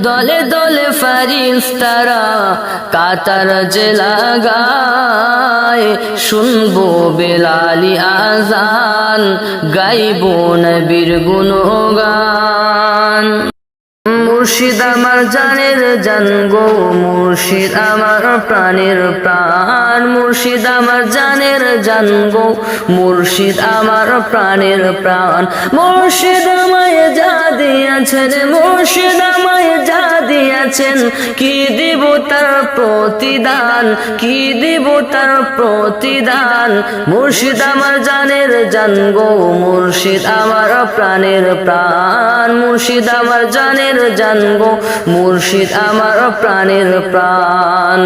দলে দলে ফারিস্তারা কাতার যে লাগায়, শুনবো বেলালি আজান, গাইবো নবীর গুণগান। মুর্শিদ আমার জানের জান গো, মুর্শিদ আমার প্রাণের প্রাণ, মুর্শিদ আমার জানের জান গো, মুর্শিদ আমার প্রাণের প্রাণ। মুর্শিদ আমায় যা দিয়েছেন, মুর্শিদ আমায় যা দিয়েছেন, কি দিব তার প্রতিদান, কি দিব তার প্রতিদান। মুর্শিদ আমার জানের জান গো, মুর্শিদ আমার প্রাণের প্রাণ, মুর্শিদ আমার জানের জান গো, মুর্শিদ আমার প্রাণের প্রাণ।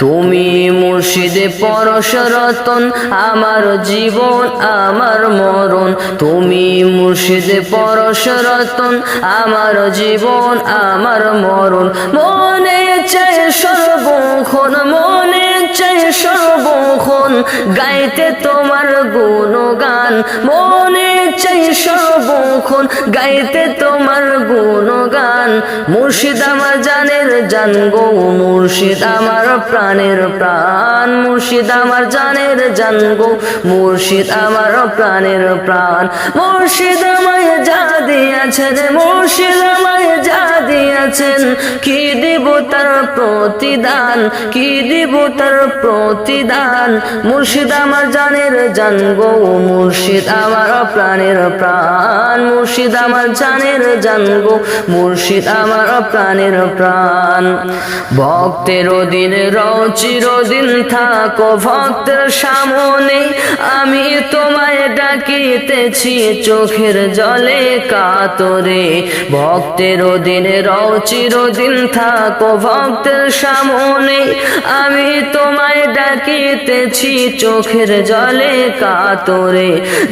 তুমি মুর্শিদে পরশ রতন, আমার জীবন আমার মরণ। তুমি মুর্শিদে পরশ রতন, আমার জীবন আমার মরণ। মনে চায় সর্বক্ষণ, মনে চায় সর্বক্ষণ, গাইতে তোমার গুণগান। মনে চাই সর্বক্ষণ, গাইতে তোমার গুণগান। মুর্শিদ আমার জানের জান গো, মুর্শিদ আমার প্রাণের প্রাণ, মুর্শিদ আমার জানের জান গো, মুর্শিদ আমার প্রাণের প্রাণ। মুর্শিদ আমায় যা দিয়েছেন, মুর্শিদ আমায় যা দিয়েছেন, কি দিব তার প্রতিদান, কি দিব তার প্রতিদান। মুর্শিদ আমার জানের জান গো, মুর্শিদ আমার প্রাণের প্রাণ, মুর্শিদ আমার জানের জান গো, মুর্শিদ আমার প্রাণের প্রাণ। ভক্তের দিনের চিরদিন থাকো ভক্তের সামনে, আমি তোমায় ডাকিতেছি চোখের জলে কাতরে। ভক্তের দিনের চিরদিন থাকো ভক্তের সামনে, আমি তোমায় ডাকিতেছি চোখের জলে কাতরে।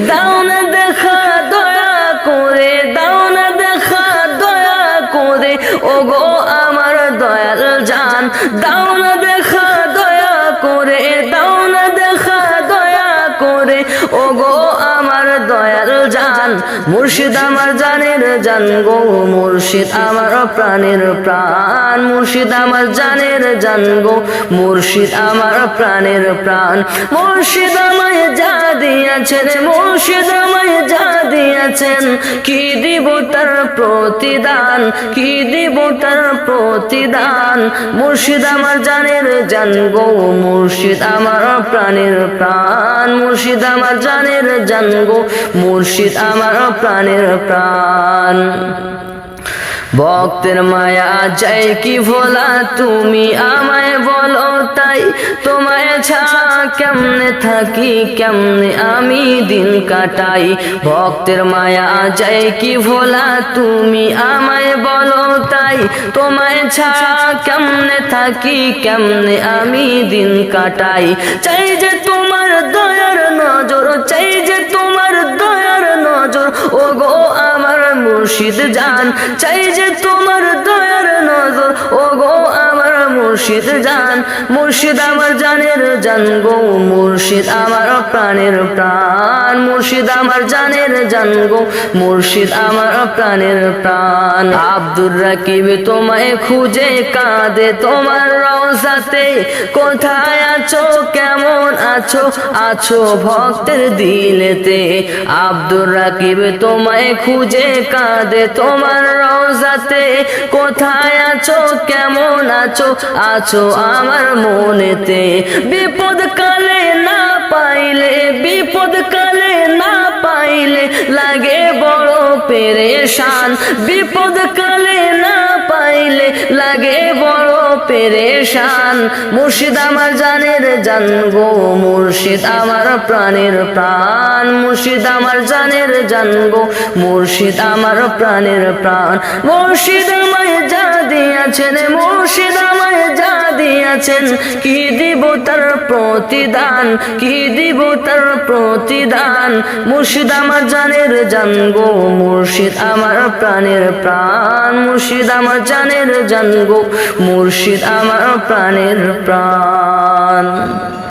দাও না দেখা দয়া করে, দাও না দেখা দয়া করে, ওগো আমার দয়াল জান। দাও না দেখা দয়া করে, দাও না দেখা দয়া করে, ওগো আমার দয়াল জান। মুর্শিদ আমার জানের জান গো, মুর্শিদ আমার প্রাণের প্রাণ, মুর্শিদ আমার জানের জান গো, মুর্শিদ আমার প্রাণের প্রাণ। মুর্শিদ আমায় যা দিয়েছেন, মুর্শিদ আমায় যা দিয়েছেন, কি দিব তার প্রতিদান, কি দিব তার প্রতিদান। মুর্শিদ আমার জানের জান গো, মুর্শিদ আমার প্রাণের প্রাণ, মুর্শিদ আমার জানের জান গো, মুর্শিদ আমার প্রাণের প্রাণ। ভক্তের মায়া যায় কি ভোলা, তুমি আমায় বলো তাই। তোমায় ছাড়া কেমনে থাকি, কেমনে আমি দিন কাটাই। ভক্তের মায়া যায় কি ভোলা, তুমি আমায় বলো তাই। তোমায় ছাড়া কেমনে থাকি, কেমনে আমি দিন কাটাই। চাই যে তোমার দয়ার নজর, চাই যে তোমার দয়ার নজর, ওগো আমার মুর্শিদ জান। চাই যে তোমার দয়ার নজর, ওগো আমার মুর্শিদ জান। মুর্শিদ আমার জানের জান গো, মুর্শিদ আমার প্রাণের প্রাণ, মুর্শিদ আমার জানের জান গো, মুর্শিদ আমার প্রাণের প্রাণ। আব্দুর রাকিব তোমায় খুঁজে কাঁদে তোমার রওজাতে, কোথায় আছো কেমন আছো, আছো ভক্তের দিলেতে। আব্দুর রাকিব তোমায় খুঁজে কাঁদে তোমার রওজাতে, কোথায় আছো কেমন আছো, আছো আমার মনেতে। বিপদ কালে না পাইলে, বিপদ কালে না পাইলে, লাগে বড় পেরেশান। বিপদ কালে না পাইলে, লাগে বড় পেরেশান। মুর্শিদ আমার জানের জান গো, মুর্শিদ আমার প্রাণের প্রাণ, মুর্শিদ আমার জানের জান গো, মুর্শিদ আমার প্রাণের প্রাণ। মুর্শিদ আমায় যা দিয়েছেন, মুর্শিদ আমায় যা দিয়েছেন, কি দিব তার প্রতিদান, কি দিব তার প্রতিদান। মুর্শিদ আমার জানের জান গো, মুর্শিদ আমার প্রাণের প্রাণ, মুর্শিদ আমার জানের জান গো, মুর্শিদ আমার প্রাণের প্রাণ।